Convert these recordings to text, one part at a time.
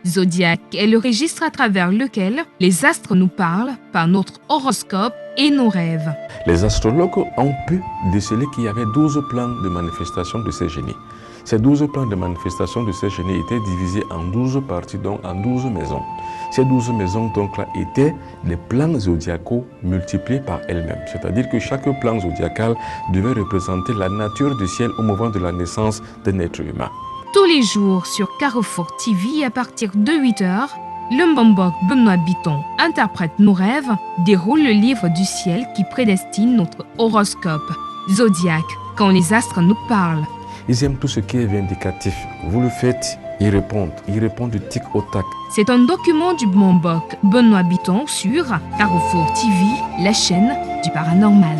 Zodiaque est le registre à travers lequel les astres nous parlent par notre horoscope et nos rêves. Les astrologues ont pu déceler qu'il y avait 12 plans de manifestation de ces génies. Ces 12 plans de manifestation de ces génies étaient divisés en 12 parties, donc en 12 maisons. Ces 12 maisons donc là étaient des plans zodiacaux multipliés par elles-mêmes. C'est-à-dire que chaque plan zodiacal devait représenter la nature du ciel au moment de la naissance d'un être humain. Tous les jours sur Carrefour TV à partir de 8h, le Mbambok Benoît Biton interprète nos rêves, déroule le livre du ciel qui prédestine notre horoscope. Zodiaque, quand les astres nous parlent. Ils aiment tout ce qui est vindicatif. Vous le faites, ils répondent du tic au tac. C'est un document du Mbambok Benoît Biton sur Carrefour TV, la chaîne du paranormal.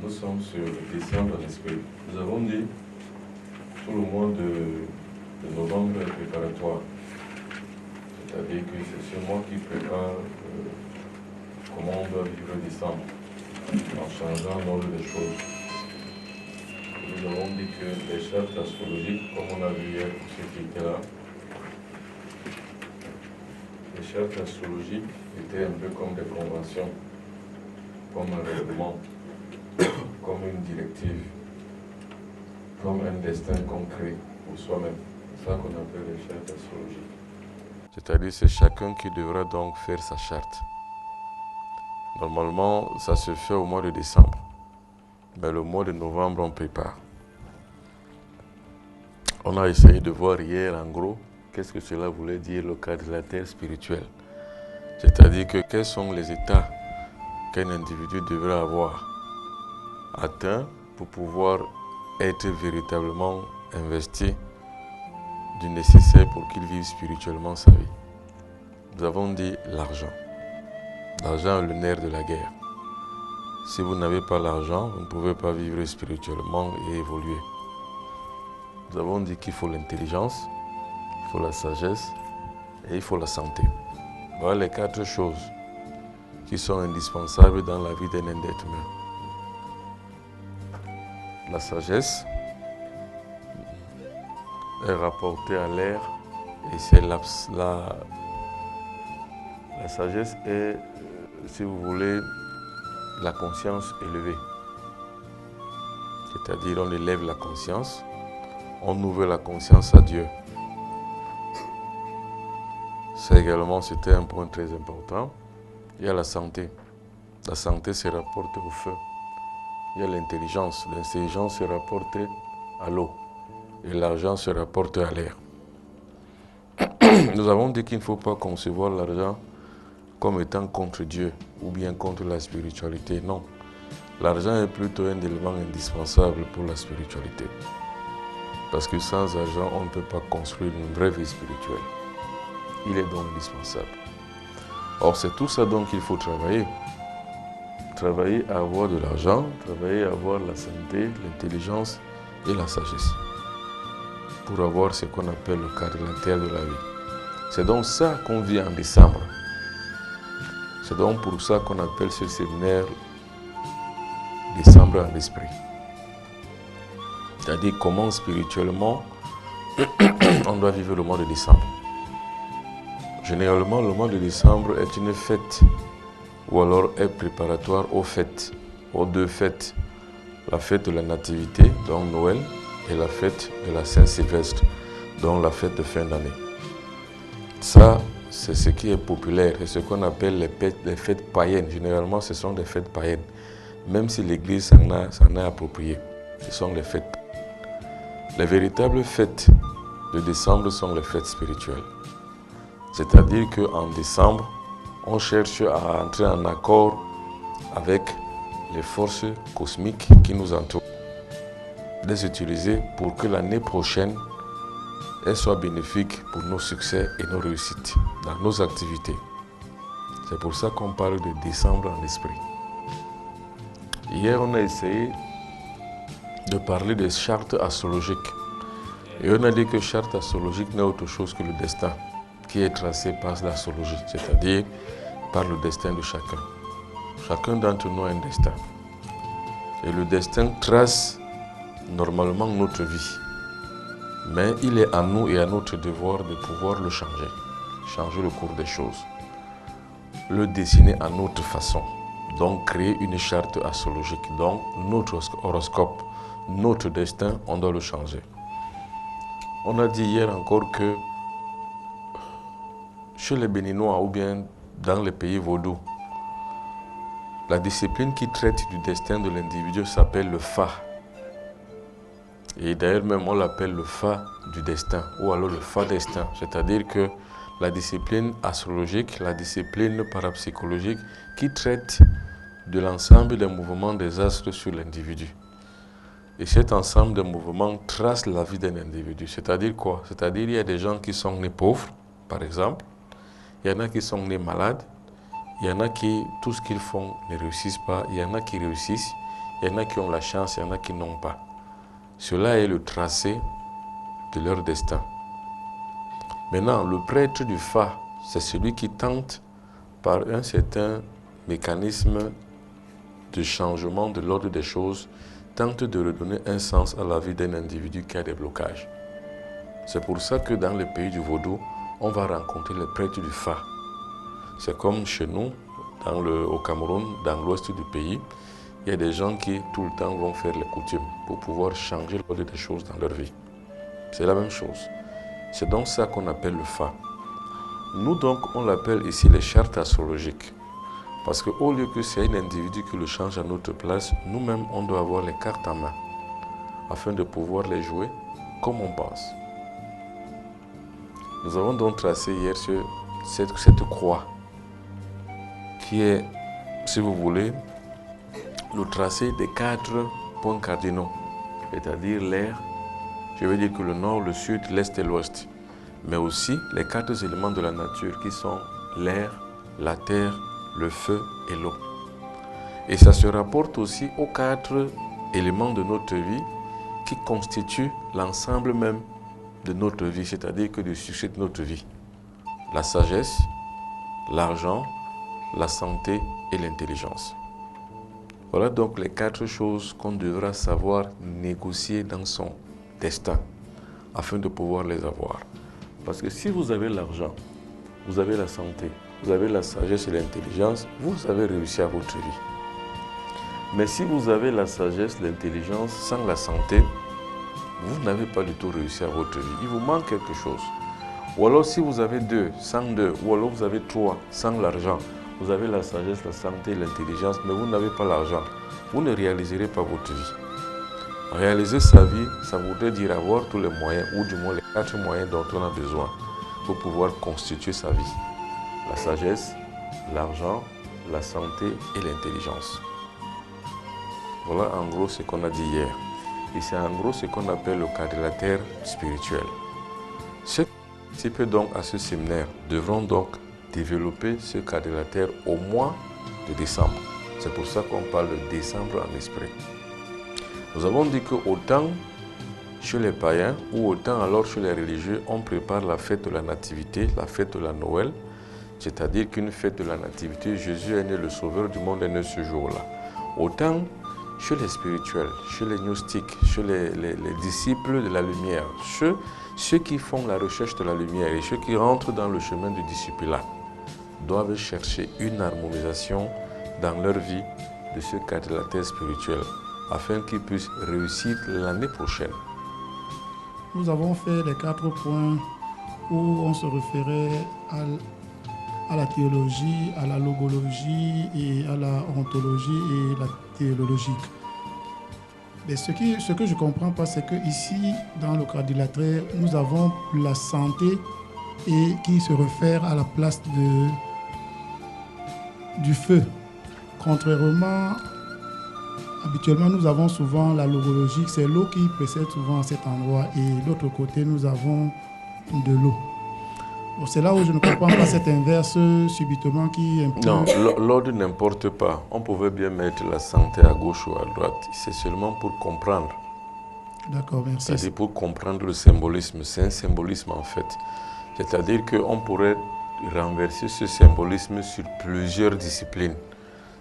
Nous sommes sur le décembre en esprit. Nous avons dit tout le mois de novembre est préparatoire. C'est-à-dire que c'est ce mois qui prépare comment on doit vivre décembre, en changeant l'ordre des choses. Nous avons dit que les chartes astrologiques, comme on a vu hier pour ceux qui étaient là, les chartes astrologiques étaient un peu comme des conventions, comme un règlement, comme une directive, comme un destin concret pour soi-même. C'est ça qu'on appelle les chartes astrologiques. C'est-à-dire c'est chacun qui devra donc faire sa charte. Normalement, ça se fait au mois de décembre. Mais le mois de novembre, on prépare. On a essayé de voir hier, en gros, qu'est-ce que cela voulait dire le quadrilatère spirituel. C'est-à-dire que quels sont les états qu'un individu devrait avoir atteint pour pouvoir être véritablement investi du nécessaire pour qu'il vive spirituellement sa vie. Nous avons dit l'argent. L'argent est le nerf de la guerre. Si vous n'avez pas l'argent, vous ne pouvez pas vivre spirituellement et évoluer. Nous avons dit qu'il faut l'intelligence, il faut la sagesse et il faut la santé. Voilà les 4 choses qui sont indispensables dans la vie d'un être humain. La sagesse est rapportée à l'air et c'est la sagesse est, si vous voulez, la conscience élevée. C'est-à-dire on élève la conscience, on ouvre la conscience à Dieu. Ça également, c'était un point très important. Il y a la santé. La santé se rapporte au feu. Il y a l'intelligence. L'intelligence se rapporte à l'eau. Et l'argent se rapporte à l'air. Nous avons dit qu'il ne faut pas concevoir l'argent comme étant contre Dieu ou bien contre la spiritualité. Non. L'argent est plutôt un élément indispensable pour la spiritualité. Parce que sans argent, on ne peut pas construire une vraie vie spirituelle. Il est donc indispensable. Or, c'est tout ça donc qu'il faut travailler. Travailler à avoir de l'argent, travailler à avoir la santé, l'intelligence et la sagesse. Pour avoir ce qu'on appelle le quadrilatère de la vie. C'est donc ça qu'on vit en décembre. C'est donc pour ça qu'on appelle ce séminaire décembre en esprit. C'est-à-dire comment spirituellement on doit vivre le mois de décembre. Généralement, le mois de décembre est une fête ou alors est préparatoire aux fêtes, aux 2 fêtes. La fête de la Nativité, donc Noël, et la fête de la Saint-Sylvestre, donc la fête de fin d'année. Ça, c'est ce qui est populaire, c'est ce qu'on appelle les fêtes païennes. Généralement, ce sont des fêtes païennes, même si l'Église s'en a approprié. Ce sont les fêtes. Les véritables fêtes de décembre sont les fêtes spirituelles. C'est-à-dire qu'en décembre, on cherche à entrer en accord avec les forces cosmiques qui nous entourent. Les utiliser pour que l'année prochaine, elle soit bénéfique pour nos succès et nos réussites dans nos activités. C'est pour ça qu'on parle de décembre en esprit. Hier, on a essayé de parler des chartes astrologiques. Et on a dit que charte astrologique n'est autre chose que le destin qui est tracé par l'astrologie, c'est-à-dire par le destin de chacun. Chacun d'entre nous a un destin. Et le destin trace normalement notre vie. Mais il est à nous et à notre devoir de pouvoir le changer le cours des choses, le dessiner à notre façon. Donc créer une charte astrologique. Donc notre horoscope, notre destin, on doit le changer. On a dit hier encore que chez les Béninois ou bien dans les pays vaudous, la discipline qui traite du destin de l'individu s'appelle le Fa. Et d'ailleurs même on l'appelle le Fa du destin ou alors le Fa destin. C'est-à-dire que la discipline astrologique, la discipline parapsychologique qui traite de l'ensemble des mouvements des astres sur l'individu. Et cet ensemble de mouvements trace la vie d'un individu. C'est-à-dire quoi? C'est-à-dire qu'il y a des gens qui sont nés pauvres, par exemple. Il y en a qui sont nés malades. Il y en a qui, tout ce qu'ils font, ne réussissent pas. Il y en a qui réussissent. Il y en a qui ont la chance, il y en a qui n'ont pas. Cela est le tracé de leur destin. Maintenant, le prêtre du Fa, c'est celui qui tente, par un certain mécanisme de changement de l'ordre des choses, tente de redonner un sens à la vie d'un individu qui a des blocages. C'est pour ça que dans les pays du vaudou, on va rencontrer les prêtres du Fa. C'est comme chez nous, au Cameroun, dans l'ouest du pays, il y a des gens qui tout le temps vont faire les coutumes pour pouvoir changer l'ordre des choses dans leur vie. C'est la même chose. C'est donc ça qu'on appelle le Fa. Nous donc, on l'appelle ici les chartes astrologiques. Parce qu'au lieu que c'est un individu qui le change à notre place, nous-mêmes, on doit avoir les cartes en main afin de pouvoir les jouer comme on pense. Nous avons donc tracé hier cette croix qui est, si vous voulez, le tracé des 4 points cardinaux, c'est-à-dire l'air, je veux dire que le nord, le sud, l'est et l'ouest, mais aussi les 4 éléments de la nature qui sont l'air, la terre, le feu et l'eau. Et ça se rapporte aussi aux 4 éléments de notre vie qui constituent l'ensemble même de notre vie, c'est-à-dire que du succès de notre vie. La sagesse, l'argent, la santé et l'intelligence. Voilà donc les 4 choses qu'on devra savoir négocier dans son destin afin de pouvoir les avoir. Parce que si vous avez l'argent, vous avez la santé, vous avez la sagesse et l'intelligence, vous avez réussi à votre vie. Mais si vous avez la sagesse, l'intelligence sans la santé, vous n'avez pas du tout réussi à votre vie. Il vous manque quelque chose. Ou alors si vous avez 2 sans 2, ou alors vous avez 3 sans l'argent, vous avez la sagesse, la santé, l'intelligence, mais vous n'avez pas l'argent. Vous ne réaliserez pas votre vie. Réaliser sa vie, ça voudrait dire avoir tous les moyens, ou du moins les 4 moyens dont on a besoin pour pouvoir constituer sa vie. La sagesse, l'argent, la santé et l'intelligence. Voilà en gros ce qu'on a dit hier. Et c'est en gros ce qu'on appelle le quadrilatère spirituel. Ceux qui participent donc à ce séminaire devront donc développer ce quadrilatère au mois de décembre. C'est pour ça qu'on parle de décembre en esprit. Nous avons dit que autant chez les païens ou autant alors chez les religieux, on prépare la fête de la nativité, la fête de la Noël, c'est-à-dire qu'une fête de la nativité, Jésus est né, le sauveur du monde est né ce jour-là. Autant chez les spirituels, chez les gnostiques, chez les disciples de la lumière, ceux qui font la recherche de la lumière et ceux qui rentrent dans le chemin du discipulat doivent chercher une harmonisation dans leur vie de ce quadrilatère spirituel afin qu'ils puissent réussir l'année prochaine. Nous avons fait les 4 points où on se référait à la théologie, à la logologie et à la ontologie et la théologique. Mais ce que je ne comprends pas, c'est qu'ici, dans le quadrilatère, nous avons la santé et qui se réfère à la place du feu. Contrairement, habituellement, nous avons souvent la logologie, c'est l'eau qui précède souvent à cet endroit, et de l'autre côté, nous avons de l'eau. Bon, c'est là où je ne comprends pas cet inverse subitement qui implique... Non, l'ordre n'importe pas. On pouvait bien mettre la santé à gauche ou à droite. C'est seulement pour comprendre D'accord, merci. C'est-à-dire pour comprendre le symbolisme, c'est un symbolisme en fait. C'est-à-dire qu'on pourrait renverser ce symbolisme sur plusieurs disciplines.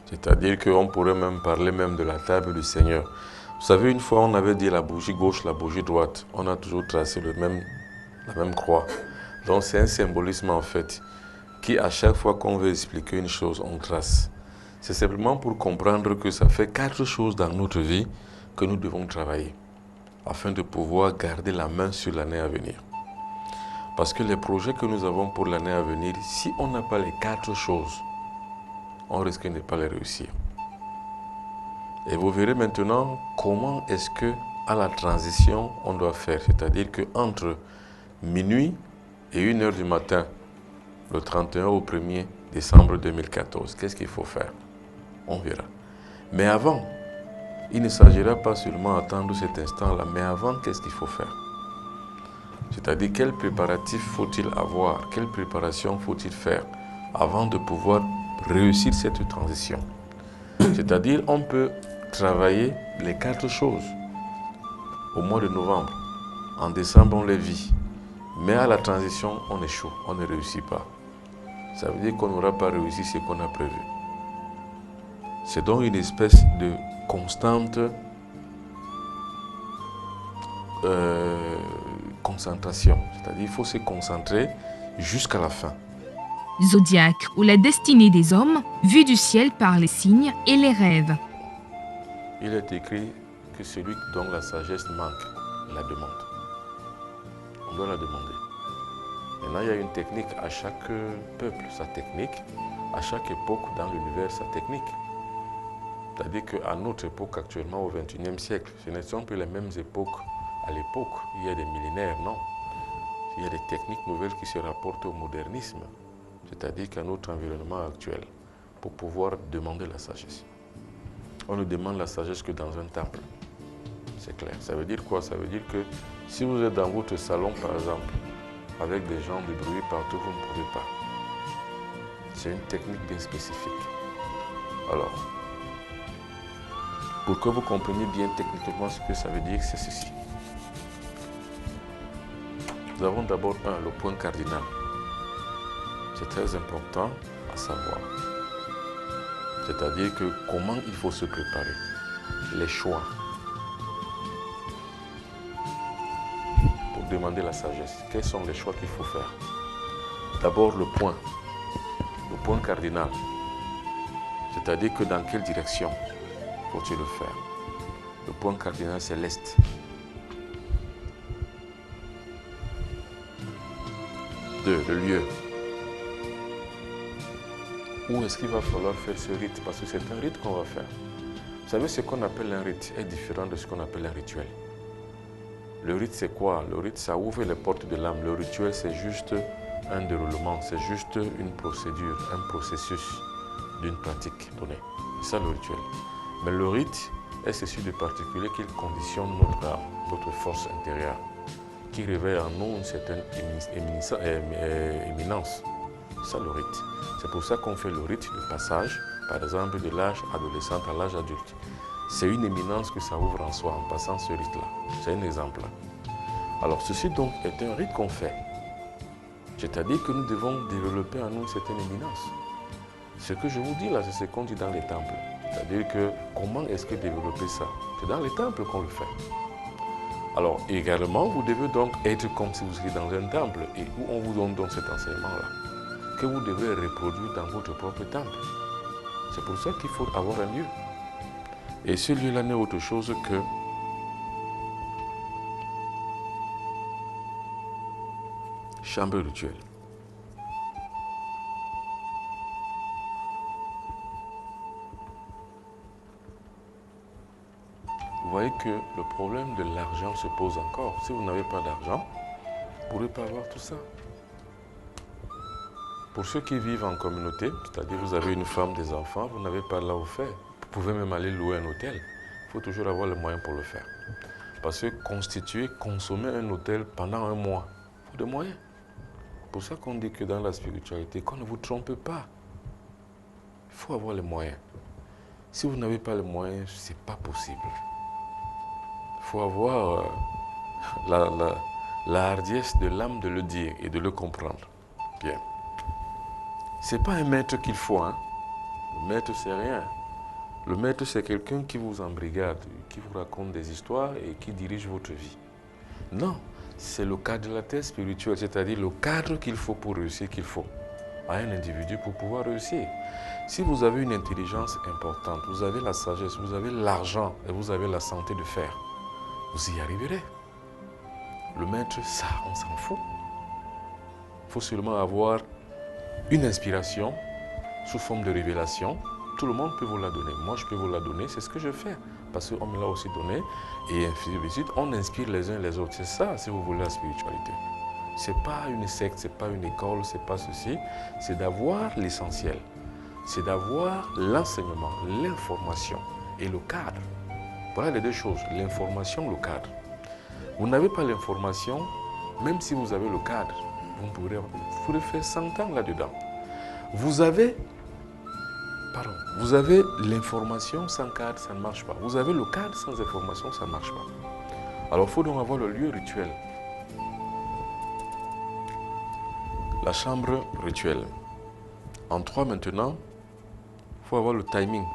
C'est-à-dire qu'on pourrait même parler même de la table du Seigneur. Vous savez, une fois on avait dit la bougie gauche, la bougie droite. On a toujours tracé la même croix. Donc c'est un symbolisme en fait, qui à chaque fois qu'on veut expliquer une chose, on trace. C'est simplement pour comprendre que ça fait 4 choses dans notre vie que nous devons travailler, afin de pouvoir garder la main sur l'année à venir. Parce que les projets que nous avons pour l'année à venir, si on n'a pas les 4 choses, on risque de ne pas les réussir. Et vous verrez maintenant comment est-ce que à la transition on doit faire. C'est-à-dire qu'entre minuit et 1 h du matin, le 31 au 1er décembre 2014, qu'est-ce qu'il faut faire? On verra. Mais avant, il ne s'agira pas seulement d'attendre cet instant-là, mais avant, qu'est-ce qu'il faut faire? C'est-à-dire quels préparatifs faut-il avoir, quelle préparation faut-il faire avant de pouvoir réussir cette transition. C'est-à-dire on peut travailler les 4 choses au mois de novembre. En décembre, on les vit. Mais à la transition, on échoue, on ne réussit pas. Ça veut dire qu'on n'aura pas réussi ce qu'on a prévu. C'est donc une espèce de constante concentration. C'est-à-dire qu'il faut se concentrer jusqu'à la fin. Zodiaque ou la destinée des hommes, vue du ciel par les signes et les rêves. Il est écrit que celui dont la sagesse manque la demande. On doit la demander. Maintenant, il y a une technique à chaque peuple, sa technique. À chaque époque dans l'univers, sa technique. C'est-à-dire qu'à notre époque, actuellement, au XXIe siècle, ce ne sont plus les mêmes époques à l'époque. Il y a des millénaires, non. Il y a des techniques nouvelles qui se rapportent au modernisme. C'est-à-dire qu'à notre environnement actuel, pour pouvoir demander la sagesse. On ne demande la sagesse que dans un temple. C'est clair. Ça veut dire quoi? Ça veut dire que si vous êtes dans votre salon, par exemple, avec des gens de bruit partout, vous ne pouvez pas. C'est une technique bien spécifique. Alors, pour que vous compreniez bien techniquement ce que ça veut dire, c'est ceci. Nous avons d'abord le point cardinal. C'est très important à savoir. C'est-à-dire que comment il faut se préparer. Les choix. Pour demander la sagesse. Quels sont les choix qu'il faut faire? D'abord le point cardinal. C'est-à-dire que dans quelle direction faut-il le faire? Le point cardinal, c'est l'Est. Le lieu. Où est-ce qu'il va falloir faire ce rite? Parce que c'est un rite qu'on va faire. Vous savez, ce qu'on appelle un rite est différent de ce qu'on appelle un rituel. Le rite, c'est quoi? Le rite, ça ouvre les portes de l'âme. Le rituel, c'est juste un déroulement, c'est juste une procédure, un processus d'une pratique donnée. C'est ça le rituel. Mais le rite est ceci de particulier qu'il conditionne notre âme, notre force intérieure, qui réveille en nous une certaine éminence. C'est ça le rite. C'est pour ça qu'on fait le rite de passage, par exemple de l'âge adolescent à l'âge adulte. C'est une éminence que ça ouvre en soi en passant ce rite-là. C'est un exemple. Alors ceci donc est un rite qu'on fait. C'est-à-dire que nous devons développer en nous une certaine éminence. Ce que je vous dis là, c'est ce qu'on dit dans les temples. C'est-à-dire que comment est-ce que développer ça? C'est dans les temples qu'on le fait. Alors également, vous devez donc être comme si vous étiez dans un temple et où on vous donne donc cet enseignement-là, que vous devez reproduire dans votre propre temple. C'est pour ça qu'il faut avoir un lieu. Et ce lieu-là n'est autre chose que chambre rituelle. Vous voyez que le problème de l'argent se pose encore. Si vous n'avez pas d'argent, vous ne pourrez pas avoir tout ça. Pour ceux qui vivent en communauté, c'est-à-dire vous avez une femme, des enfants, vous n'avez pas là où faire. Vous pouvez même aller louer un hôtel. Il faut toujours avoir les moyens pour le faire. Parce que constituer, consommer un hôtel pendant un mois, il faut des moyens. C'est pour ça qu'on dit que dans la spiritualité, qu'on ne vous trompe pas. Il faut avoir les moyens. Si vous n'avez pas les moyens, ce n'est pas possible. Il faut avoir la hardiesse de l'âme de le dire et de le comprendre. Bien. Ce n'est pas un maître qu'il faut. Hein. Le maître, c'est rien. Le maître, c'est quelqu'un qui vous embrigade, qui vous raconte des histoires et qui dirige votre vie. Non, c'est le cadre spirituel, c'est-à-dire le cadre qu'il faut pour réussir, qu'il faut à un individu pour pouvoir réussir. Si vous avez une intelligence importante, vous avez la sagesse, vous avez l'argent et vous avez la santé de faire, vous y arriverez. Le maître, ça, on s'en fout. Il faut seulement avoir une inspiration sous forme de révélation. Tout le monde peut vous la donner. Moi, je peux vous la donner. C'est ce que je fais. Parce qu'on me l'a aussi donné. Et ainsi de suite, on inspire les uns les autres. C'est ça, si vous voulez, la spiritualité. Ce n'est pas une secte, ce n'est pas une école, ce n'est pas ceci. C'est d'avoir l'essentiel. C'est d'avoir l'enseignement, l'information et le cadre. Voilà les deux choses, l'information, le cadre. Vous n'avez pas l'information, même si vous avez le cadre, vous pourrez faire 100 ans là-dedans. Vous avez l'information sans cadre, ça ne marche pas. Vous avez le cadre sans information, ça ne marche pas. Alors il faut donc avoir le lieu rituel. La chambre rituelle. En 3 maintenant, il faut avoir le timing.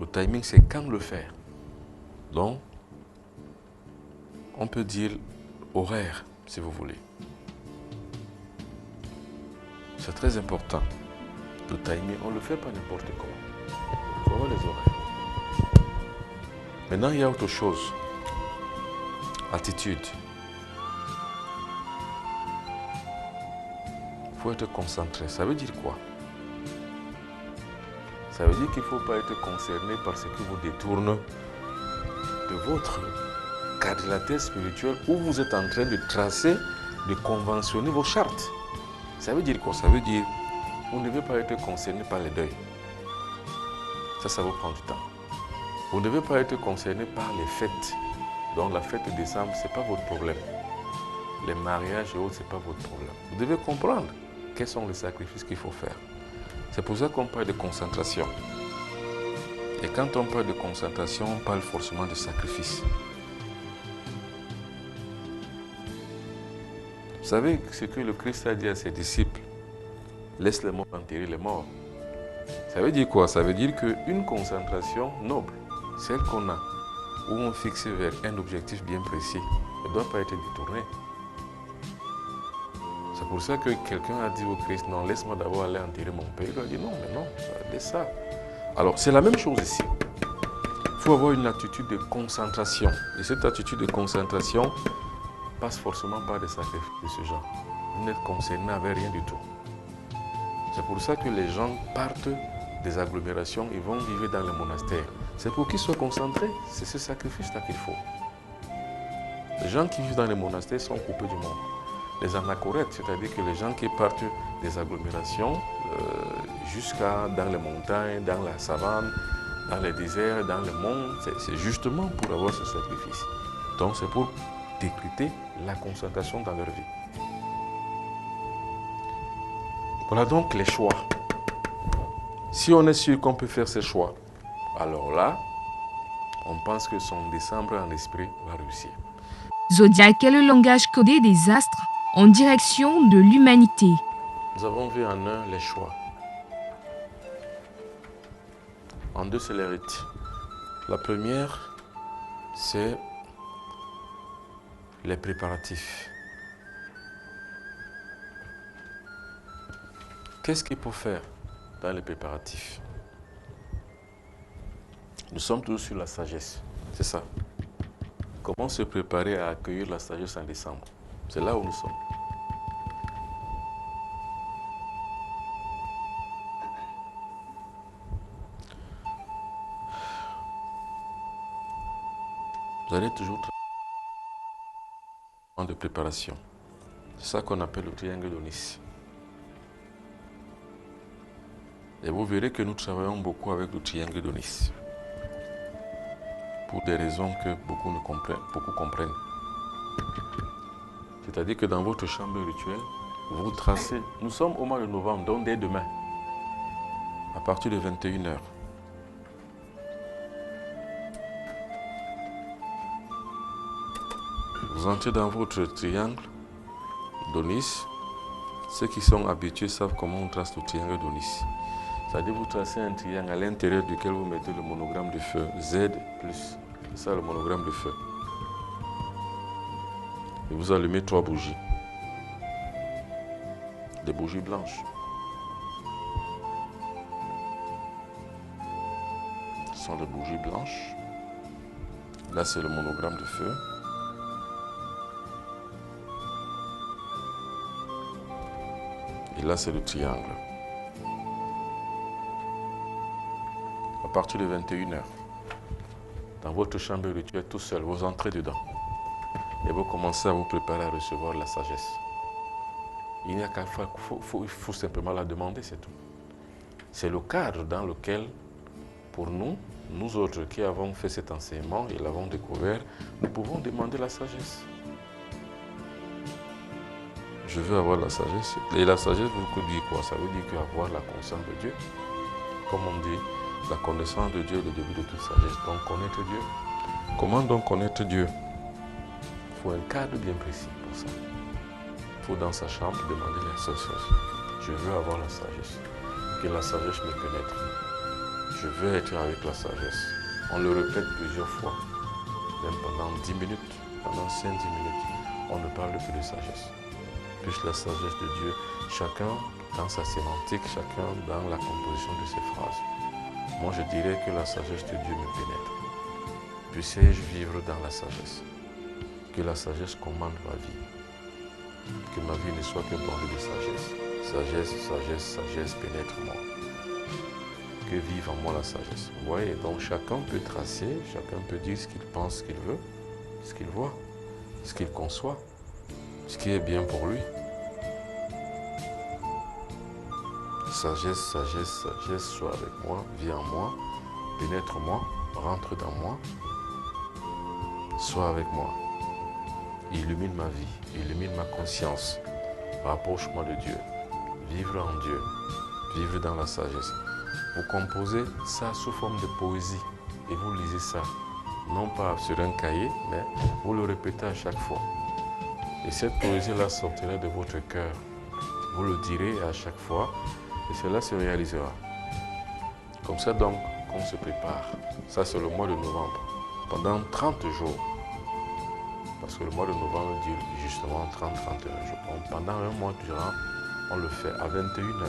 Le timing, c'est quand le faire. Donc, on peut dire horaire, si vous voulez. C'est très important. Le timing, on ne le fait pas n'importe comment. Il faut avoir les horaires. Maintenant, il y a autre chose. Attitude. Il faut être concentré. Ça veut dire quoi? Ça veut dire qu'il ne faut pas être concerné par ce qui vous détourne de votre quadrilatère spirituel où vous êtes en train de tracer, de conventionner vos chartes. Ça veut dire quoi? Ça veut dire que vous ne devez pas être concerné par les deuils. Ça vous prend du temps. Vous ne devez pas être concerné par les fêtes. Donc la fête de décembre, ce n'est pas votre problème. Les mariages et autres, ce n'est pas votre problème. Vous devez comprendre quels sont les sacrifices qu'il faut faire. C'est pour ça qu'on parle de concentration. Et quand on parle de concentration, on parle forcément de sacrifice. Vous savez ce que le Christ a dit à ses disciples? Laisse les morts enterrer les morts. Ça veut dire quoi? Ça veut dire qu'une concentration noble, celle qu'on a, où on fixe vers un objectif bien précis, ne doit pas être détournée. C'est pour ça que quelqu'un a dit au Christ, non, laisse-moi d'abord aller enterrer mon père. Il a dit, non, mais non, laisse ça. Alors, c'est la même chose ici. Il faut avoir une attitude de concentration. Et cette attitude de concentration passe forcément par des sacrifices de ce genre. Vous n'êtes concerné avec rien du tout. C'est pour ça que les gens partent des agglomérations et vont vivre dans les monastères. C'est pour qu'ils soient concentrés. C'est ce sacrifice-là qu'il faut. Les gens qui vivent dans les monastères sont coupés du monde. Les anachorètes, c'est-à-dire que les gens qui partent des agglomérations jusqu'à dans les montagnes, dans la savane, dans les déserts, dans les monts, c'est justement pour avoir ce sacrifice. Donc c'est pour décréter la concentration dans leur vie. Voilà donc les choix. Si on est sûr qu'on peut faire ces choix, alors là, on pense que son décembre en esprit va réussir. Zodiac est le langage codé des astres en direction de l'humanité. Nous avons vu en un les choix. En deux, c'est les rites. La première, c'est les préparatifs. Qu'est-ce qu'il faut faire dans les préparatifs? Nous sommes tous sur la sagesse, c'est ça. Comment se préparer à accueillir la sagesse en décembre? C'est là où nous sommes. Vous allez toujours travailler de préparation. C'est ça qu'on appelle le triangle d'Onis. Et vous verrez que nous travaillons beaucoup avec le triangle d'Onis. Pour des raisons que beaucoup comprennent. C'est-à-dire que dans votre chambre rituelle, vous tracez. Nous sommes au mois de novembre, donc dès demain, à partir de 21h. Vous entrez dans votre triangle d'Onis. Ceux qui sont habitués savent comment on trace le triangle d'Onis. C'est-à-dire vous tracez un triangle à l'intérieur duquel vous mettez le monogramme de feu. Z+. C'est ça le monogramme de feu. Et vous allumez 3 bougies. Des bougies blanches. Ce sont des bougies blanches. Là, c'est le monogramme de feu. Et là, c'est le triangle. À partir de 21h, dans votre chambre rituelle, tout seul, vous entrez dedans. Et vous commencez à vous préparer à recevoir la sagesse. Il n'y a qu'à faire, il faut simplement la demander, c'est tout. C'est le cadre dans lequel, pour nous, nous autres qui avons fait cet enseignement et l'avons découvert, nous pouvons demander la sagesse. Je veux avoir la sagesse. Et la sagesse vous dit quoi? Ça veut dire qu'avoir la conscience de Dieu. Comme on dit, la connaissance de Dieu est le début de toute sagesse. Donc connaître Dieu. Comment donc connaître Dieu? Il faut un cadre bien précis pour ça. Il faut dans sa chambre demander la sagesse. Je veux avoir la sagesse. Que la sagesse me pénètre. Je veux être avec la sagesse. On le répète plusieurs fois. Même pendant 10 minutes, pendant 5-10 minutes, on ne parle plus de sagesse. Puisse la sagesse de Dieu, chacun dans sa sémantique, chacun dans la composition de ses phrases. Moi, je dirais que la sagesse de Dieu me pénètre. Puisse-je vivre dans la sagesse. Que la sagesse commande ma vie. Que ma vie ne soit que bordée de sagesse. Sagesse, sagesse, sagesse, pénètre-moi. Que vive en moi la sagesse. Vous voyez, donc chacun peut tracer, chacun peut dire ce qu'il pense, ce qu'il veut, ce qu'il voit, ce qu'il conçoit, ce qui est bien pour lui. Sagesse, sagesse, sagesse, sois avec moi, vis en moi, pénètre-moi, rentre dans moi, sois avec moi. Illumine ma vie, illumine ma conscience, rapproche-moi de Dieu, vivre en Dieu, vivre dans la sagesse. Vous composez ça sous forme de poésie et vous lisez ça, non pas sur un cahier, mais vous le répétez à chaque fois. Et cette poésie-là sortira de votre cœur. Vous le direz à chaque fois et cela se réalisera. Comme ça donc, on se prépare. Ça c'est le mois de novembre, pendant 30 jours. Parce que le mois de novembre dure justement 30-31 jours. Donc, pendant un mois durant, on le fait à 21h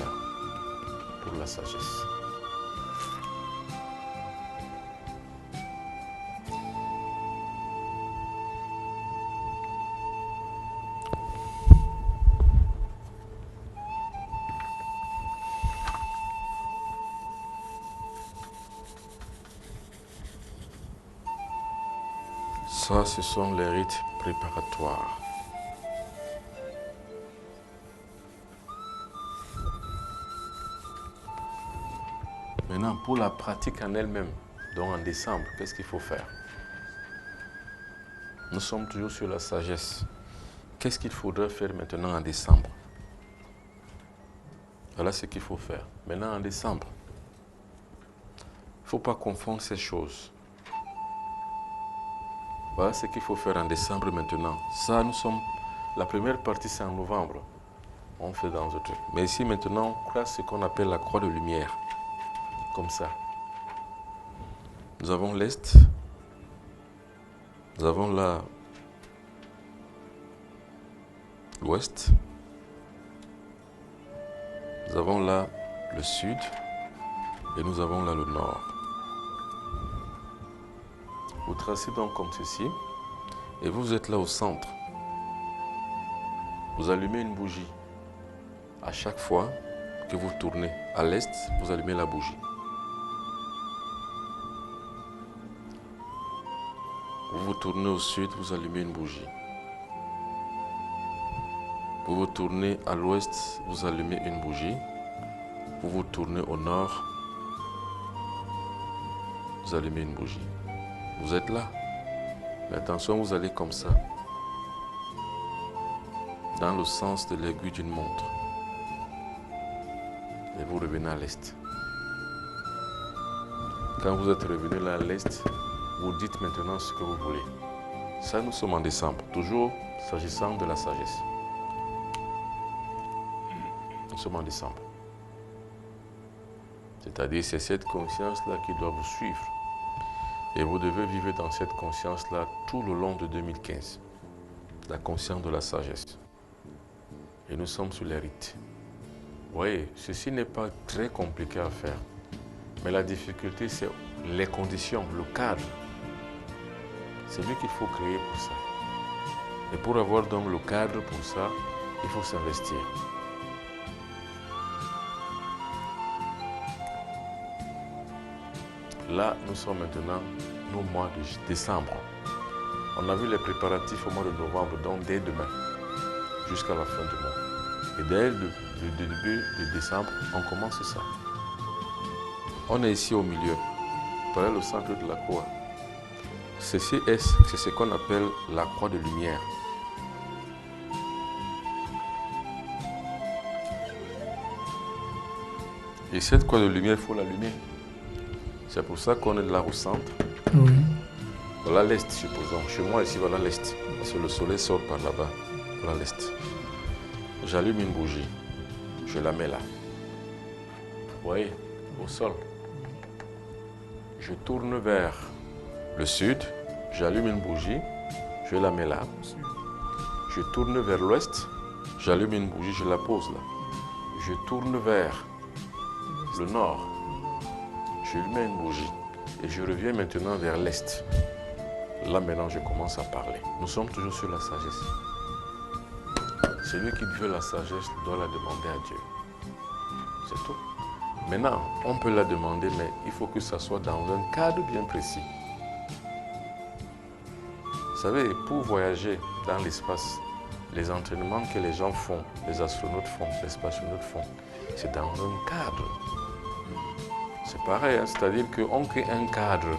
pour la sagesse. Ça, ce sont les rites préparatoires. Maintenant, pour la pratique en elle-même, donc en décembre, qu'est-ce qu'il faut faire? Nous sommes toujours sur la sagesse. Qu'est-ce qu'il faudrait faire maintenant en décembre? Voilà ce qu'il faut faire. Maintenant en décembre, il ne faut pas confondre ces choses. Voilà ce qu'il faut faire en décembre maintenant. Ça, nous sommes... La première partie, c'est en novembre. On fait dans le truc. Mais ici, maintenant, on croit ce qu'on appelle la croix de lumière. Comme ça. Nous avons l'Est. Nous avons là l'Ouest. Nous avons là le Sud. Et nous avons là le Nord. Vous tracez donc comme ceci, et vous êtes là au centre. Vous allumez une bougie. À chaque fois que vous tournez à l'est, vous allumez la bougie. Vous vous tournez au sud, vous allumez une bougie. Vous vous tournez à l'ouest, vous allumez une bougie. Vous vous tournez au nord, vous allumez une bougie. Vous êtes là. Mais attention, vous allez comme ça. Dans le sens de l'aiguille d'une montre. Et vous revenez à l'est. Quand vous êtes revenu là à l'est, vous dites maintenant ce que vous voulez. Ça, nous sommes en décembre, toujours s'agissant de la sagesse. Nous sommes en décembre. C'est-à-dire, c'est cette conscience-là qui doit vous suivre. Et vous devez vivre dans cette conscience-là tout le long de 2015. La conscience de la sagesse. Et nous sommes sur les rites. Vous voyez, ceci n'est pas très compliqué à faire. Mais la difficulté, c'est les conditions, le cadre. C'est lui qu'il faut créer pour ça. Et pour avoir donc le cadre pour ça, il faut s'investir. Là, nous sommes maintenant au mois de décembre. On a vu les préparatifs au mois de novembre, donc dès demain, jusqu'à la fin du mois. Et dès le début de décembre, on commence ça. On est ici au milieu, voilà le centre de la croix. C'est ce qu'on appelle la croix de lumière. Et cette croix de lumière, il faut l'allumer. C'est pour ça qu'on est là au centre. Oui. Voilà l'est, supposons. Chez moi, ici, voilà l'est. Parce que le soleil sort par là-bas. Voilà l'est. J'allume une bougie. Je la mets là. Vous voyez, au sol. Je tourne vers le sud. J'allume une bougie. Je la mets là. Je tourne vers l'ouest. J'allume une bougie. Je la pose là. Je tourne vers le nord. Je lui mets une bougie et je reviens maintenant vers l'est. Là maintenant je commence à parler. Nous sommes toujours sur la sagesse. Celui qui veut la sagesse doit la demander à Dieu. C'est tout. Maintenant, on peut la demander, mais il faut que ça soit dans un cadre bien précis. Vous savez, pour voyager dans l'espace, les entraînements que les gens font, les astronautes font, les spationautes font, c'est dans un cadre. C'est pareil, hein? C'est-à-dire qu'on crée un cadre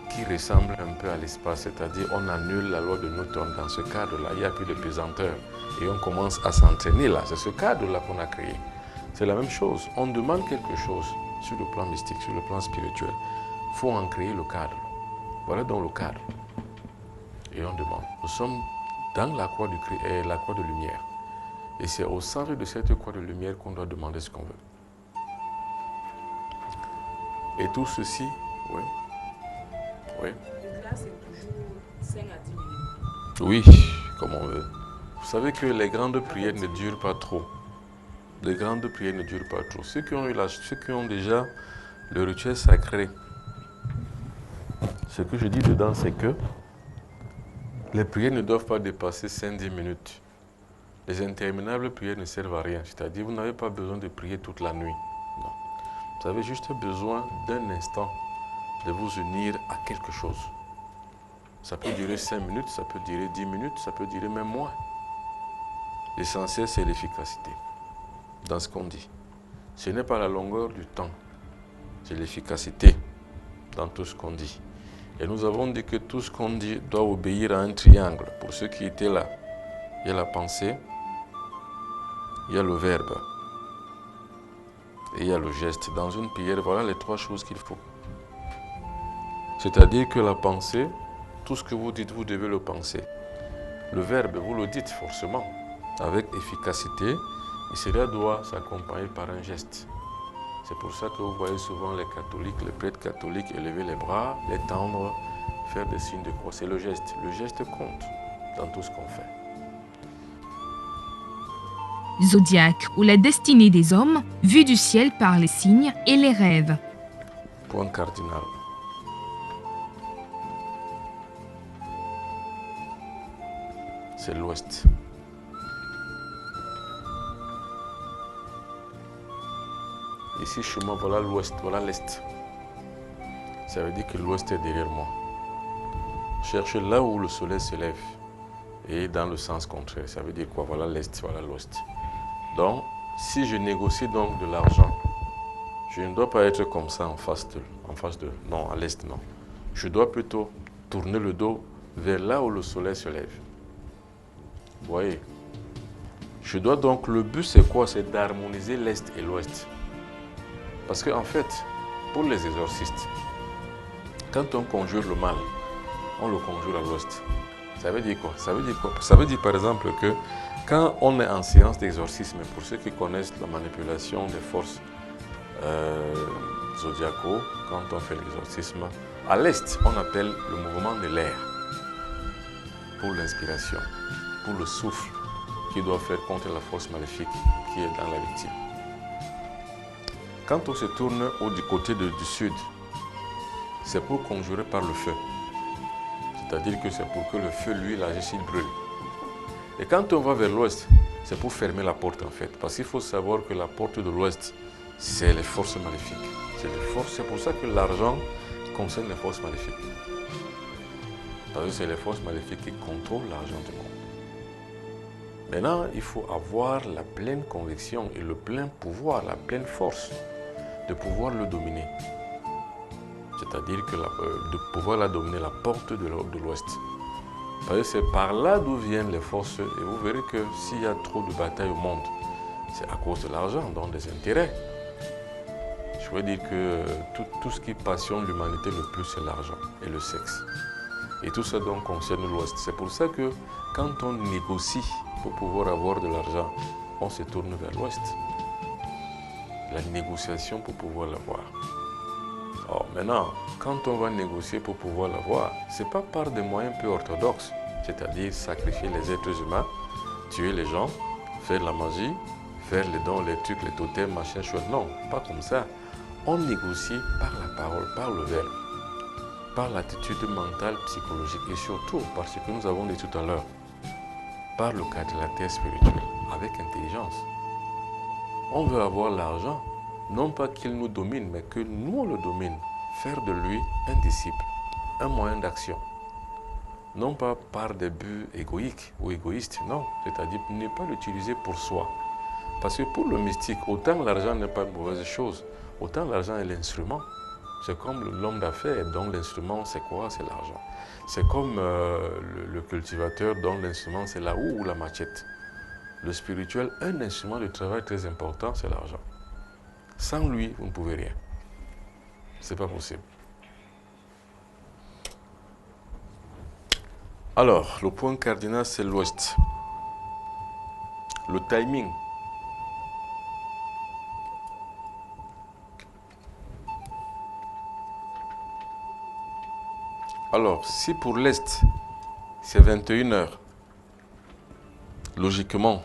qui ressemble un peu à l'espace, c'est-à-dire on annule la loi de Newton dans ce cadre-là, il n'y a plus de pesanteur et on commence à s'entraîner là. C'est ce cadre-là qu'on a créé. C'est la même chose, on demande quelque chose sur le plan mystique, sur le plan spirituel. Il faut en créer le cadre. Voilà donc le cadre. Et on demande. Nous sommes dans la croix de lumière. Et c'est au centre de cette croix de lumière qu'on doit demander ce qu'on veut. Et tout ceci, oui. Oui. Et là, c'est toujours 5 à 10 minutes. Oui, comme on veut. Vous savez que les grandes prières ne durent pas trop. Les grandes prières ne durent pas trop. Ceux qui ont déjà le rituel sacré, ce que je dis dedans, c'est que les prières ne doivent pas dépasser 5-10 minutes. Les interminables prières ne servent à rien. C'est-à-dire, vous n'avez pas besoin de prier toute la nuit. Non. Vous avez juste besoin d'un instant de vous unir à quelque chose. Ça peut durer 5 minutes, ça peut durer 10 minutes, ça peut durer même moins. L'essentiel, c'est l'efficacité dans ce qu'on dit. Ce n'est pas la longueur du temps, c'est l'efficacité dans tout ce qu'on dit. Et nous avons dit que tout ce qu'on dit doit obéir à un triangle. Pour ceux qui étaient là, il y a la pensée, il y a le verbe et il y a le geste. Dans une prière, voilà les 3 choses qu'il faut. C'est-à-dire que la pensée, tout ce que vous dites, vous devez le penser. Le verbe, vous le dites forcément, avec efficacité, et cela doit s'accompagner par un geste. C'est pour ça que vous voyez souvent les catholiques, les prêtres catholiques élever les bras, les tendre, faire des signes de croix. C'est le geste. Le geste compte dans tout ce qu'on fait. Zodiaque ou la destinée des hommes, vue du ciel par les signes et les rêves. Point cardinal. C'est l'ouest. Ici, chez moi, voilà l'ouest, voilà l'est. Ça veut dire que l'ouest est derrière moi. Cherchez là où le soleil se lève. Et dans le sens contraire, ça veut dire quoi? Voilà l'est, voilà l'ouest. Donc, si je négocie donc de l'argent, je ne dois pas être comme ça en face de, non, à l'est, non. Je dois plutôt tourner le dos vers là où le soleil se lève. Vous voyez? Je dois donc, le but c'est quoi? C'est d'harmoniser l'est et l'ouest. Parce qu'en fait, pour les exorcistes, quand on conjure le mal, on le conjure à l'ouest. Ça veut dire quoi? Ça veut dire quoi? Ça veut dire par exemple que quand on est en séance d'exorcisme, pour ceux qui connaissent la manipulation des forces zodiacaux, quand on fait l'exorcisme, à l'est, on appelle le mouvement de l'air pour l'inspiration, pour le souffle qui doit faire contre la force maléfique qui est dans la victime. Quand on se tourne du côté du sud, c'est pour conjurer par le feu. C'est-à-dire que c'est pour que le feu, lui, l'agisse, il brûle. Et quand on va vers l'ouest, c'est pour fermer la porte en fait. Parce qu'il faut savoir que la porte de l'ouest, c'est les forces maléfiques. C'est pour ça que l'argent concerne les forces maléfiques. Parce que c'est les forces maléfiques qui contrôlent l'argent du monde. Maintenant, il faut avoir la pleine conviction et le plein pouvoir, la pleine force de pouvoir le dominer. C'est-à-dire que de pouvoir la dominer, la porte de l'ouest. Parce que c'est par là d'où viennent les forces. Et vous verrez que s'il y a trop de batailles au monde, c'est à cause de l'argent, donc des intérêts. Je veux dire que tout ce qui passionne l'humanité le plus, c'est l'argent et le sexe. Et tout ça donc concerne l'Ouest. C'est pour ça que quand on négocie pour pouvoir avoir de l'argent, on se tourne vers l'Ouest. La négociation pour pouvoir l'avoir. Alors maintenant, quand on va négocier pour pouvoir l'avoir, ce n'est pas par des moyens peu orthodoxes, c'est-à-dire sacrifier les êtres humains, tuer les gens, faire la magie, faire les dons, les trucs, les totems, machin, chouette. Non, pas comme ça. On négocie par la parole, par le verbe, par l'attitude mentale, psychologique et surtout, parce que nous avons dit tout à l'heure, par le quadrilatère spirituel, avec intelligence. On veut avoir l'argent, non pas qu'il nous domine, mais que nous on le domine. Faire de lui un disciple, un moyen d'action. Non pas par des buts égoïques ou égoïstes, non. C'est-à-dire ne pas l'utiliser pour soi. Parce que pour le mystique, autant l'argent n'est pas une mauvaise chose, autant l'argent est l'instrument. C'est comme l'homme d'affaires dont l'instrument c'est quoi? C'est l'argent. C'est comme le cultivateur dont l'instrument c'est la houe ou la machette. Le spirituel, un instrument de travail très important, c'est l'argent. Sans lui, vous ne pouvez rien. C'est pas possible. Alors, le point cardinal, c'est l'ouest. Le timing. Alors, si pour l'est, c'est 21 heures, logiquement,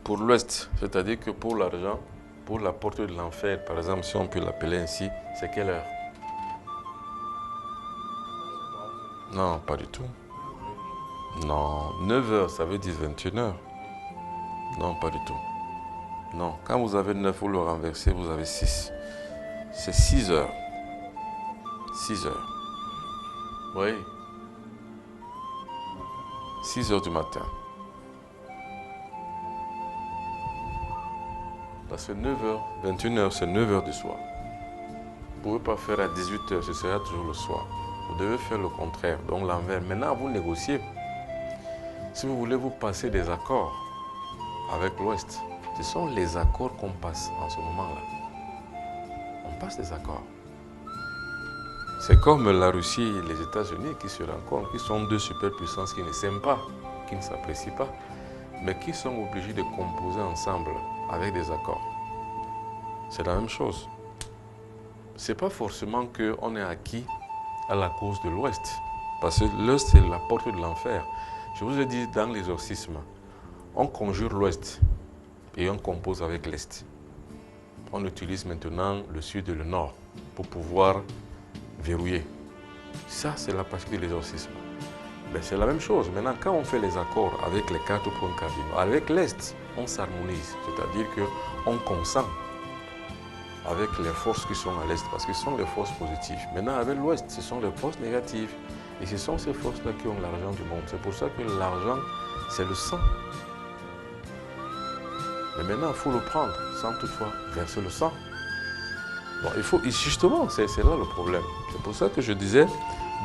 pour l'ouest, c'est-à-dire que pour l'argent, pour la porte de l'enfer, par exemple, si on peut l'appeler ainsi, c'est quelle heure? Non, pas du tout. Non, 9 heures, ça veut dire 21 heures. Non, pas du tout. Non, quand vous avez 9, vous le renversez, vous avez 6. C'est 6 heures. 6 heures. Oui. 6 heures du matin. Parce que 9 heures, 21 heures, c'est 9 heures du soir. Vous ne pouvez pas faire à 18 heures, ce sera toujours le soir. Vous devez faire le contraire, donc l'envers. Maintenant, vous négociez. Si vous voulez vous passer des accords avec l'Ouest, ce sont les accords qu'on passe en ce moment-là. On passe des accords. C'est comme la Russie et les États-Unis qui se rencontrent, qui sont deux superpuissances qui ne s'aiment pas, qui ne s'apprécient pas, mais qui sont obligés de composer ensemble avec des accords. C'est la même chose. Ce n'est pas forcément qu'on est acquis à la cause de l'Ouest, parce que l'Ouest, c'est la porte de l'enfer. Je vous ai dit dans l'exorcisme, on conjure l'Ouest et on compose avec l'Est. On utilise maintenant le Sud et le Nord pour pouvoir verrouiller. Ça, c'est la partie de l'exorcisme. Ben, c'est la même chose. Maintenant, quand on fait les accords avec les 4 points cardinaux, avec l'Est, on s'harmonise. C'est-à-dire qu'on consent avec les forces qui sont à l'Est, parce que ce sont les forces positives. Maintenant, avec l'Ouest, ce sont les forces négatives. Et ce sont ces forces-là qui ont l'argent du monde. C'est pour ça que l'argent, c'est le sang. Mais maintenant, il faut le prendre sans toutefois verser le sang. Bon, il faut, justement, c'est là le problème. C'est pour ça que je disais,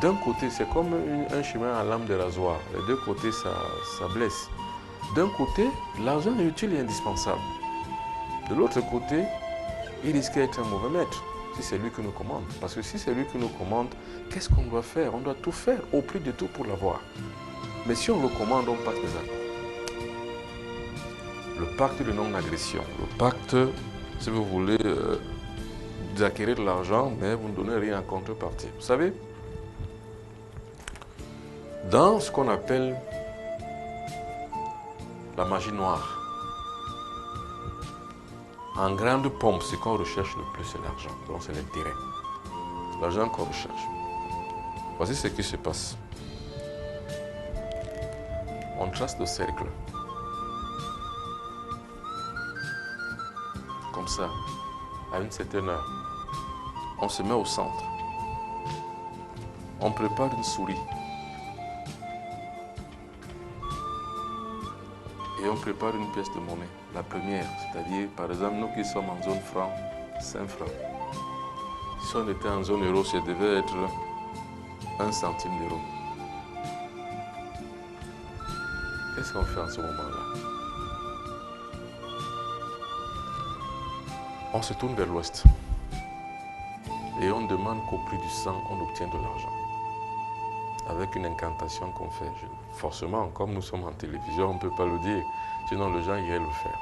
d'un côté, c'est comme un chemin à lame de rasoir. Les deux côtés, ça blesse. D'un côté, l'argent est utile et indispensable. De l'autre côté, il risque d'être un mauvais maître. si c'est lui qui nous commande. Parce que si c'est lui qui nous commande, qu'est-ce qu'on doit faire? On doit tout faire, au plus de tout pour l'avoir. Mais si on le commande, on passe des accords. Le pacte de non-agression, le pacte, si vous voulez, d'acquérir de l'argent, mais vous ne donnez rien en contrepartie. Vous savez, dans ce qu'on appelle la magie noire, en grande pompe, ce qu'on recherche le plus, c'est l'argent. Donc c'est l'intérêt. L'argent qu'on recherche. Voici ce qui se passe. On trace le cercle. Comme ça, à une certaine heure. On se met au centre. On prépare une souris. Et on prépare une pièce de monnaie, la première, c'est-à-dire, par exemple, nous qui sommes en zone franc, 5 francs. Si on était en zone euro, ça devait être 1 centime d'euro. Qu'est-ce qu'on fait en ce moment-là? On se tourne vers l'ouest et on demande qu'au prix du sang, on obtienne de l'argent. Avec une incantation qu'on fait. Forcément, comme nous sommes en télévision, on ne peut pas le dire, sinon les gens iraient le faire.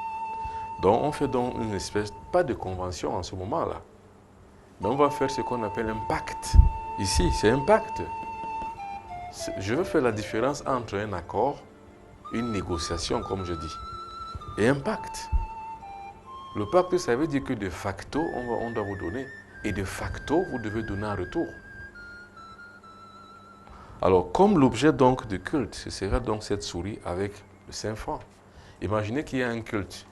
Donc on fait donc une espèce, pas de convention en ce moment-là, mais on va faire ce qu'on appelle un pacte. Ici, c'est un pacte. Je veux faire la différence entre un accord, une négociation, comme je dis, et un pacte. Le pacte, ça veut dire que de facto, on doit vous donner, et de facto, vous devez donner en retour. Alors, comme l'objet donc de culte, ce sera donc cette souris avec le 5 francs. Imaginez qu'il y a un culte.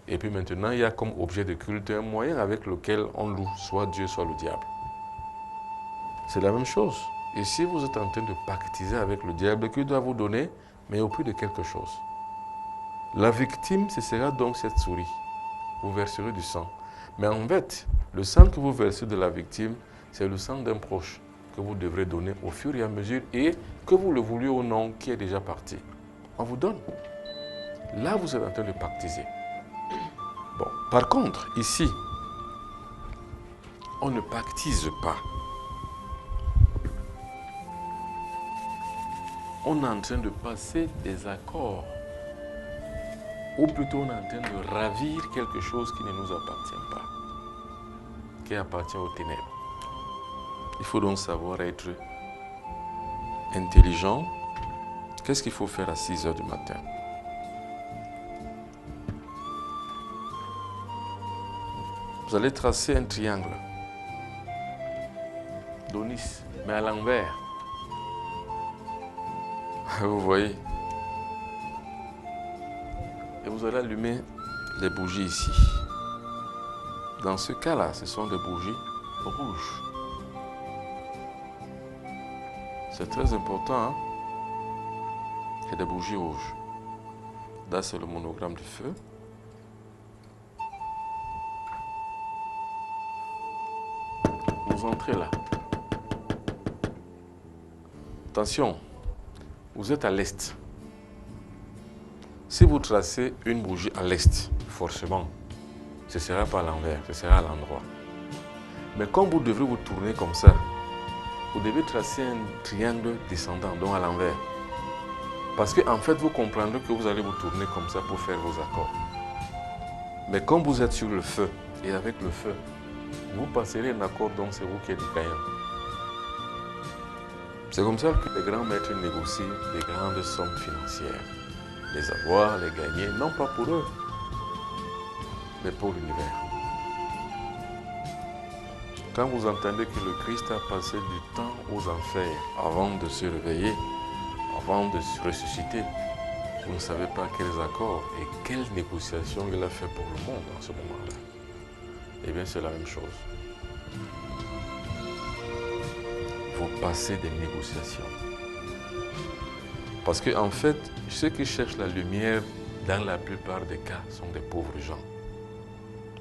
Et puis maintenant, il y a comme objet de culte un moyen avec lequel on loue soit Dieu, soit le diable. C'est la même chose. Et si vous êtes en train de pactiser avec le diable, qu'il doit vous donner, mais au prix de quelque chose. La victime, ce sera donc cette souris. Vous verserez du sang. Mais en fait, le sang que vous versez de la victime, c'est le sang d'un proche que vous devrez donner au fur et à mesure et que vous le vouliez ou non, qui est déjà parti. On vous donne. Là, vous êtes en train de pactiser. Bon, par contre, ici, on ne pactise pas. On est en train de passer des accords. Ou plutôt, on est en train de ravir quelque chose qui ne nous appartient pas, qui appartient aux ténèbres. Il faut donc savoir être intelligent. Qu'est-ce qu'il faut faire à 6 heures du matin? Vous allez tracer un triangle d'Onis, mais à l'envers. Vous voyez? Et vous allez allumer les bougies ici. Dans ce cas-là, ce sont des bougies rouges. C'est très important, hein? Il y a des bougies rouges. Là, c'est le monogramme du feu. Vous entrez là. Attention, vous êtes à l'est. Si vous tracez une bougie à l'est, forcément, ce ne sera pas à l'envers, ce sera à l'endroit. Mais comme vous devrez vous tourner comme ça, vous devez tracer un triangle descendant, donc à l'envers. Parce qu'en fait, vous comprendrez que vous allez vous tourner comme ça pour faire vos accords. Mais comme vous êtes sur le feu, et avec le feu, vous passerez un accord, donc c'est vous qui êtes gagnant. C'est comme ça que les grands maîtres négocient les grandes sommes financières. Les avoir, les gagner, non pas pour eux, mais pour l'univers. Quand vous entendez que le Christ a passé du temps aux enfers avant de se réveiller, avant de se ressusciter, vous ne savez pas quels accords et quelles négociations il a fait pour le monde en ce moment-là. Eh bien, c'est la même chose. Vous passez des négociations. Parce qu'en fait, ceux qui cherchent la lumière, dans la plupart des cas, sont des pauvres gens.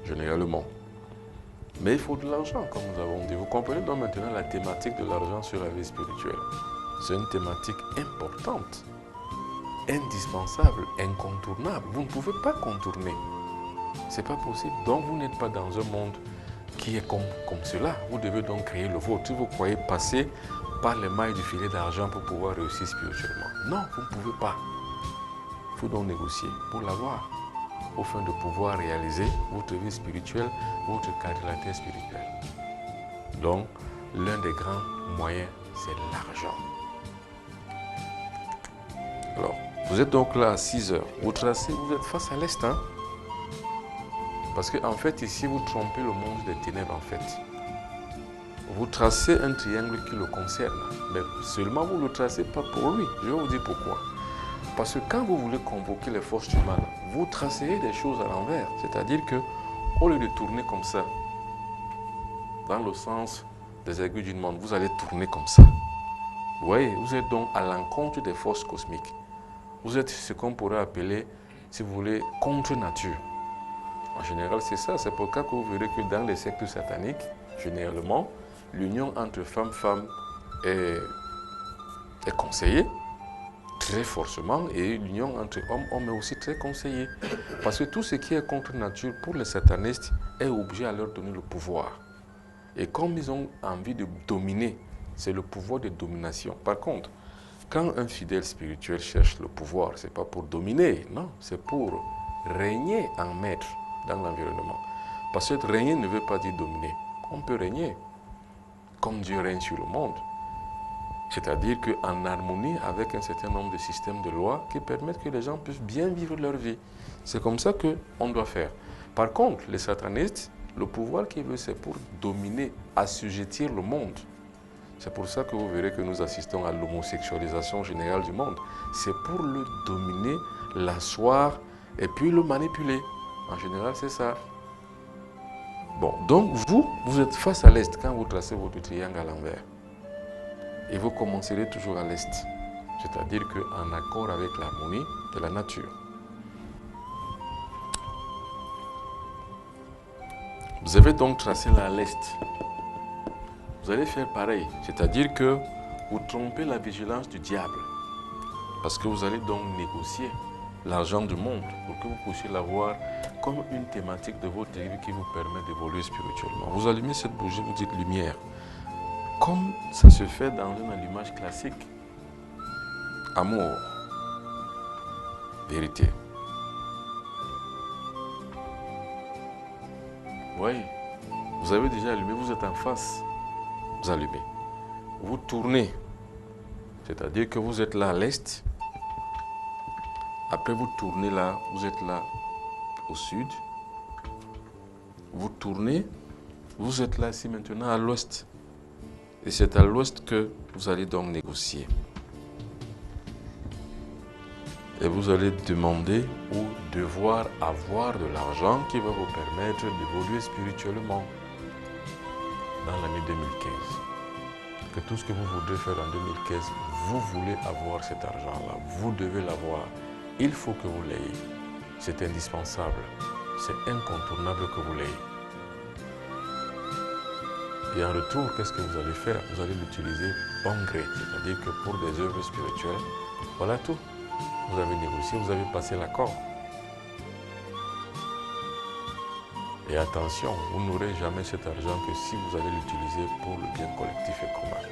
Généralement. Mais il faut de l'argent, comme nous avons dit. Vous comprenez donc maintenant la thématique de l'argent sur la vie spirituelle. C'est une thématique importante, indispensable, incontournable. Vous ne pouvez pas contourner. Ce n'est pas possible. Donc vous n'êtes pas dans un monde qui est comme cela. Vous devez donc créer le vôtre. Si vous croyez passer par les mailles du filet d'argent pour pouvoir réussir spirituellement, non, vous ne pouvez pas. Il faut donc négocier pour l'avoir, afin de pouvoir réaliser votre vie spirituelle, votre quadrilatère spirituel. Donc, l'un des grands moyens, c'est l'argent. Alors, vous êtes donc là à 6 heures. Vous tracez, vous êtes face à l'est. Hein? Parce qu'en fait, ici, vous trompez le monde des ténèbres, en fait. Vous tracez un triangle qui le concerne. Mais seulement, vous ne le tracez pas pour lui. Je vais vous dire pourquoi. Parce que quand vous voulez convoquer les forces du mal, vous tracez des choses à l'envers. C'est-à-dire que, au lieu de tourner comme ça, dans le sens des aiguilles d'une montre, vous allez tourner comme ça. Vous voyez, vous êtes donc à l'encontre des forces cosmiques. Vous êtes ce qu'on pourrait appeler, si vous voulez, contre nature. En général, c'est ça. C'est pourquoi que vous verrez que dans les sectes sataniques, généralement, l'union entre femmes est conseillée très forcément, et l'union entre hommes est aussi très conseillée. Parce que tout ce qui est contre nature, pour les satanistes, est obligé à leur donner le pouvoir. Et comme ils ont envie de dominer, c'est le pouvoir de domination. Par contre, quand un fidèle spirituel cherche le pouvoir, ce n'est pas pour dominer, non, c'est pour régner en maître dans l'environnement. Parce que régner ne veut pas dire dominer. On peut régner comme Dieu règne sur le monde. C'est-à-dire qu'en harmonie avec un certain nombre de systèmes de lois qui permettent que les gens puissent bien vivre leur vie. C'est comme ça qu'on doit faire. Par contre, les satanistes, le pouvoir qu'ils veulent, c'est pour dominer, assujettir le monde. C'est pour ça que vous verrez que nous assistons à l'homosexualisation générale du monde. C'est pour le dominer, l'asseoir et puis le manipuler. En général, c'est ça. Bon, donc vous êtes face à l'est quand vous tracez votre triangle à l'envers. Et vous commencerez toujours à l'est. C'est-à-dire qu'en accord avec l'harmonie de la nature. Vous avez donc tracé là à l'est. Vous allez faire pareil. C'est-à-dire que vous trompez la vigilance du diable. Parce que vous allez donc négocier l'argent du monde pour que vous puissiez l'avoir comme une thématique de votre vie qui vous permet d'évoluer spirituellement. Vous allumez cette bougie, vous dites lumière. Comme ça se fait dans un allumage classique. Amour. Vérité. Oui, vous avez déjà allumé, vous êtes en face. Vous allumez. Vous tournez. C'est-à-dire que vous êtes là à l'est. Après, vous tournez là, vous êtes là au sud. Vous tournez, vous êtes là ici maintenant à l'ouest. Et c'est à l'ouest que vous allez donc négocier. Et vous allez demander ou devoir avoir de l'argent qui va vous permettre d'évoluer spirituellement dans l'année 2015. Que tout ce que vous voudrez faire en 2015, vous voulez avoir cet argent-là. Vous devez l'avoir. Il faut que vous l'ayez. C'est indispensable. C'est incontournable que vous l'ayez. Et en retour, qu'est-ce que vous allez faire? Vous allez l'utiliser bon gré. C'est-à-dire que pour des œuvres spirituelles, voilà tout. Vous avez négocié, vous avez passé l'accord. Et attention, vous n'aurez jamais cet argent que si vous allez l'utiliser pour le bien collectif et commun.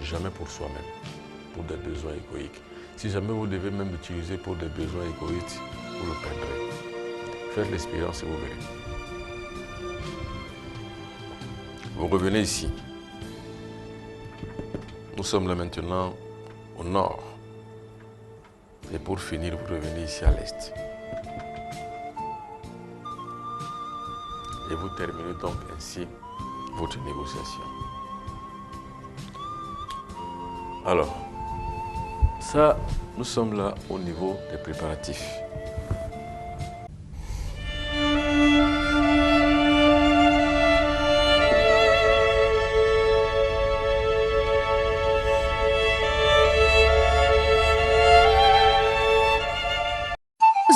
Jamais pour soi-même, pour des besoins égoïques. Si jamais vous devez même l'utiliser pour des besoins égoïstes, vous le perdrez. Faites l'expérience et vous verrez. Vous revenez ici. Nous sommes là maintenant au nord. Et pour finir, vous revenez ici à l'est. Et vous terminez donc ainsi votre négociation. Alors, ça, nous sommes là au niveau des préparatifs.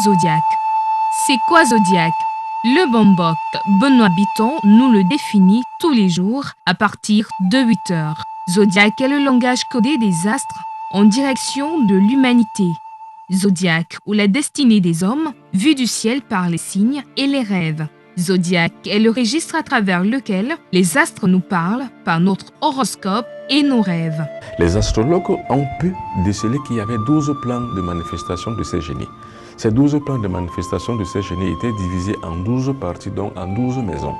Zodiaque. C'est quoi Zodiaque? Le Bambok, Benoît Bitton, nous le définit tous les jours à partir de 8 heures. Zodiaque est le langage codé des astres en direction de l'humanité. Zodiaque, ou la destinée des hommes, vue du ciel par les signes et les rêves. Zodiac est le registre à travers lequel les astres nous parlent par notre horoscope et nos rêves. Les astrologues ont pu déceler qu'il y avait 12 plans de manifestation de ces génies. Ces 12 plans de manifestation de ces génies étaient divisés en 12 parties, donc en 12 maisons.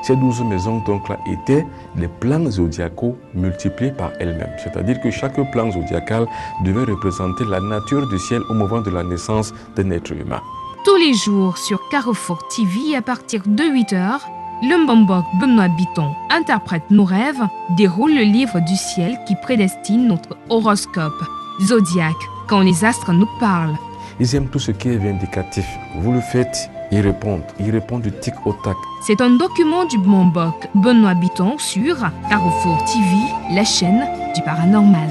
Ces 12 maisons donc là étaient les plans zodiacaux multipliés par elles-mêmes. C'est-à-dire que chaque plan zodiacal devait représenter la nature du ciel au moment de la naissance d'un être humain. Tous les jours sur Carrefour TV à partir de 8h, le Mbambok Benoît Biton, interprète nos rêves, déroule le livre du ciel qui prédestine notre horoscope. Zodiac, quand les astres nous parlent. Ils aiment tout ce qui est vindicatif. Vous le faites, ils répondent du tic au tac. C'est un document du Mbambok Benoît Biton sur Carrefour TV, la chaîne du paranormal.